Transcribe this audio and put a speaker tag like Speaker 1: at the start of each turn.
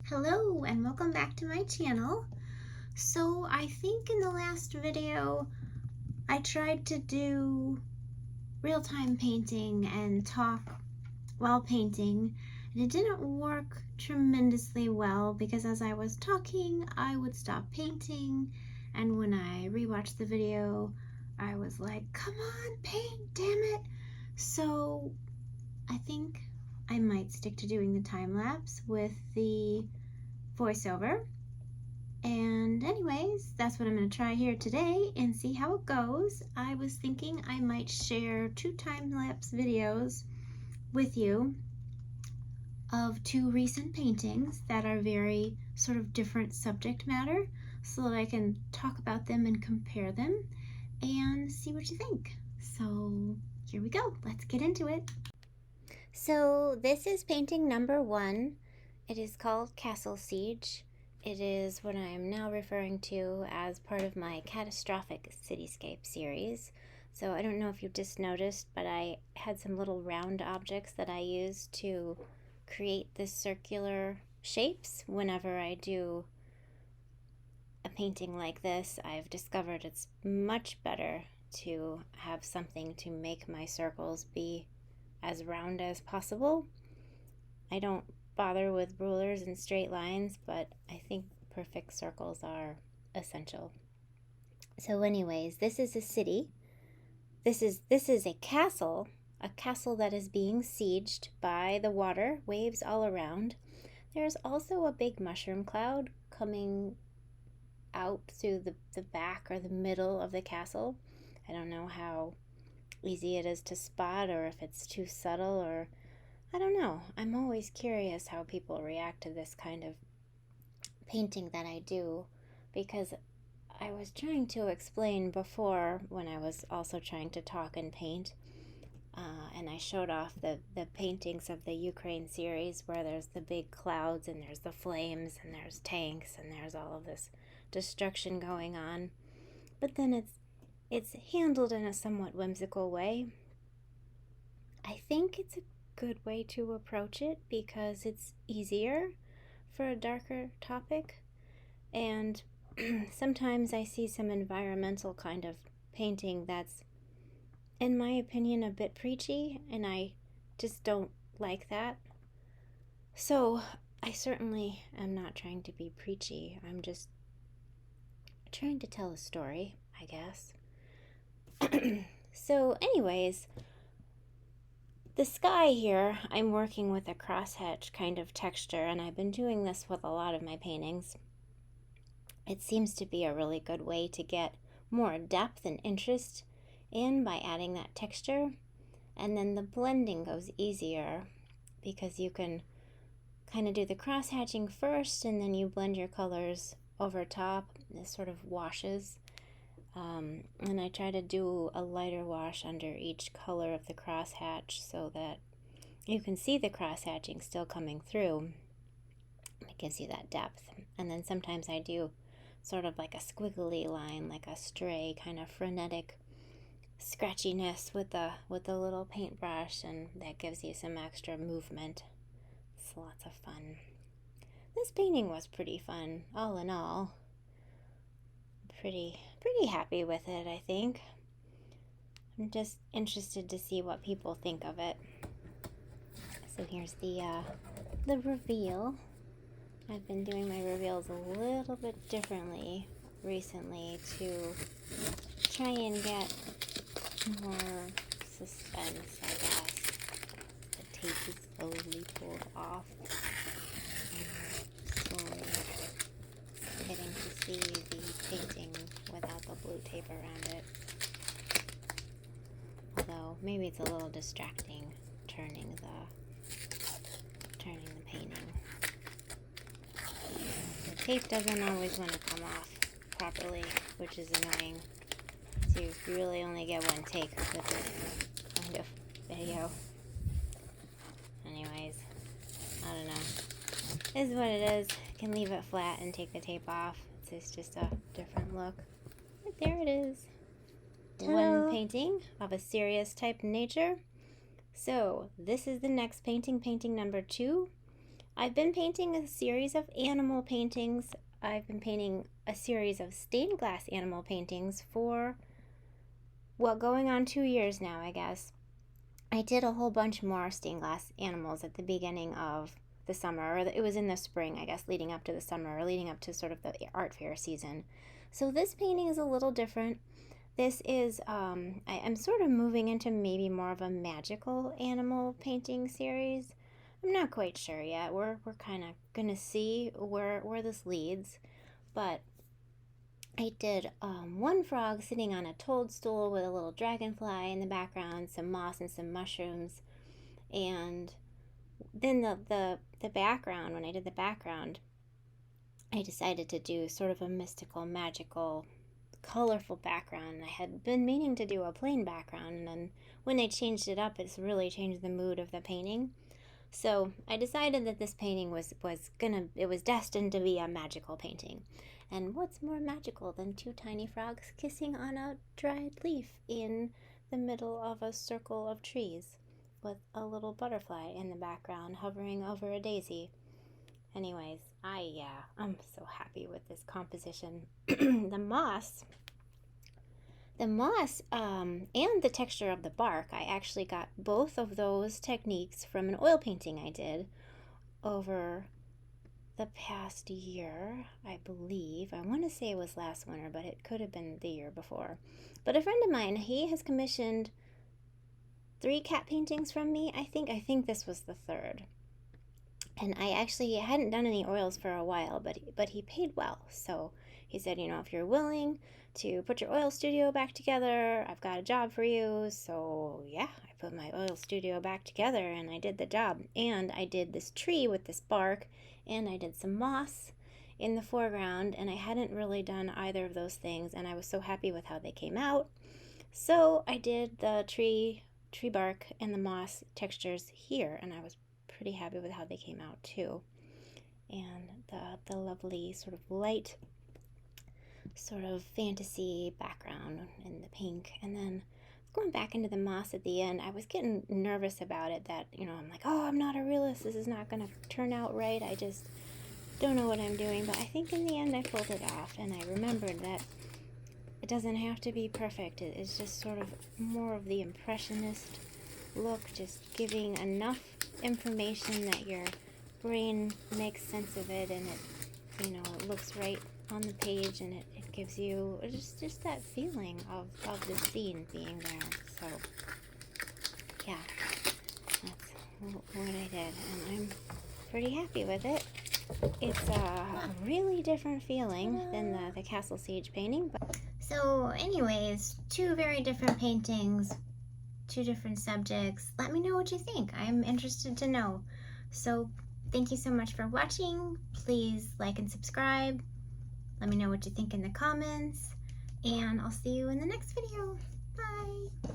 Speaker 1: Hello and welcome back to my channel. So I think in the last video I tried to do real-time painting and talk while painting, and it didn't work tremendously well because as I was talking I would stop painting, and when I rewatched the video I was like, come on, paint, damn it. So I think I might stick to doing the time lapse with the voiceover. And anyways, that's what I'm going to try here today and see how it goes. I was thinking I might share 2 time-lapse videos with you of 2 recent paintings that are very sort of different subject matter, so that I can talk about them and compare them and see what you think. So here we go. Let's get into it. So this is painting number 1. It is called Castle Siege. It is what I am now referring to as part of my Catastrophic Cityscape series. So I don't know if you just noticed, but I had some little round objects that I used to create this circular shapes. Whenever I do a painting like this, I've discovered it's much better to have something to make my circles be as round as possible. I don't bother with rulers and straight lines, but I think perfect circles are essential. So anyways, this is a city. This is a castle that is being sieged by the water, waves all around. There's also a big mushroom cloud coming out through the back or the middle of the castle. I don't know how easy it is to spot, or if it's too subtle, or I don't know. I'm always curious how people react to this kind of painting that I do, because I was trying to explain before when I was also trying to talk and paint, and I showed off the paintings of the Ukraine series where there's the big clouds and there's the flames and there's tanks and there's all of this destruction going on, but then it's handled in a somewhat whimsical way. I think it's a good way to approach it because it's easier for a darker topic, and sometimes I see some environmental kind of painting that's, in my opinion, a bit preachy, and I just don't like that. So I certainly am not trying to be preachy. I'm just trying to tell a story, I guess. So anyways, the sky here, I'm working with a crosshatch kind of texture, and I've been doing this with a lot of my paintings. It seems to be a really good way to get more depth and interest in by adding that texture, and then the blending goes easier because you can kind of do the crosshatching first and then you blend your colors over top. This sort of washes. And I try to do a lighter wash under each color of the crosshatch so that you can see the crosshatching still coming through. It gives you that depth. And then sometimes I do sort of like a squiggly line, like a stray kind of frenetic scratchiness with the little paintbrush, and that gives you some extra movement. It's lots of fun. This painting was pretty fun, all in all. Pretty happy with it, I think. I'm just interested to see what people think of it. So here's the reveal. I've been doing my reveals a little bit differently recently to try and get more suspense, I guess. The tape is slowly pulled off. Slowly getting to see the painting without the blue tape around it. Although maybe it's a little distracting turning the painting. The tape doesn't always want to come off properly, which is annoying. So you really only get one take with this kind of video. Anyways, I don't know. It is what it is. I can leave it flat and take the tape off. It's just a different look. But there it is. Ta-da! One painting of a serious type nature. So this is the next painting, painting number 2. I've been painting a series of animal paintings. I've been painting a series of stained glass animal paintings for, well, going on 2 years now, I guess. I did a whole bunch more stained glass animals at the beginning of the summer, or it was in the spring, I guess, leading up to the summer, or leading up to sort of the art fair season. So this painting is a little different. This is, I'm sort of moving into maybe more of a magical animal painting series. I'm not quite sure yet. We're kind of gonna see where this leads, but I did one frog sitting on a toadstool with a little dragonfly in the background, some moss and some mushrooms, and then the background, when I did the background, I decided to do sort of a mystical, magical, colorful background. I had been meaning to do a plain background, and then when they changed it up, it's really changed the mood of the painting. So I decided that this painting was destined to be a magical painting. And what's more magical than two tiny frogs kissing on a dried leaf in the middle of a circle of trees with a little butterfly in the background hovering over a daisy? Anyways, I'm so happy with this composition. The moss and the texture of the bark, I actually got both of those techniques from an oil painting I did over the past year, I believe. I want to say it was last winter, but it could have been the year before. But a friend of mine, he has commissioned 3 cat paintings from me. I think this was the 3rd. And I actually hadn't done any oils for a while, but he paid well. So he said, if you're willing to put your oil studio back together, I've got a job for you. So yeah, I put my oil studio back together and I did the job. And I did this tree with this bark, and I did some moss in the foreground, and I hadn't really done either of those things, and I was so happy with how they came out. So I did the tree bark and the moss textures here, and I was pretty happy with how they came out too. And the lovely sort of light, sort of fantasy background in the pink. And then going back into the moss at the end, I was getting nervous about it, that, I'm like, oh, I'm not a realist. This is not going to turn out right. I just don't know what I'm doing. But I think in the end I pulled it off, and I remembered that it doesn't have to be perfect. It's just sort of more of the impressionist look, just giving enough information that your brain makes sense of it, and it looks right on the page, and it gives you just that feeling of the scene being there. So yeah, that's what I did, and I'm pretty happy with it. It's a really different feeling than the Castle Siege painting. So anyways, 2 very different paintings, 2 different subjects. Let me know what you think. I'm interested to know. So thank you so much for watching. Please like and subscribe. Let me know what you think in the comments, and I'll see you in the next video. Bye.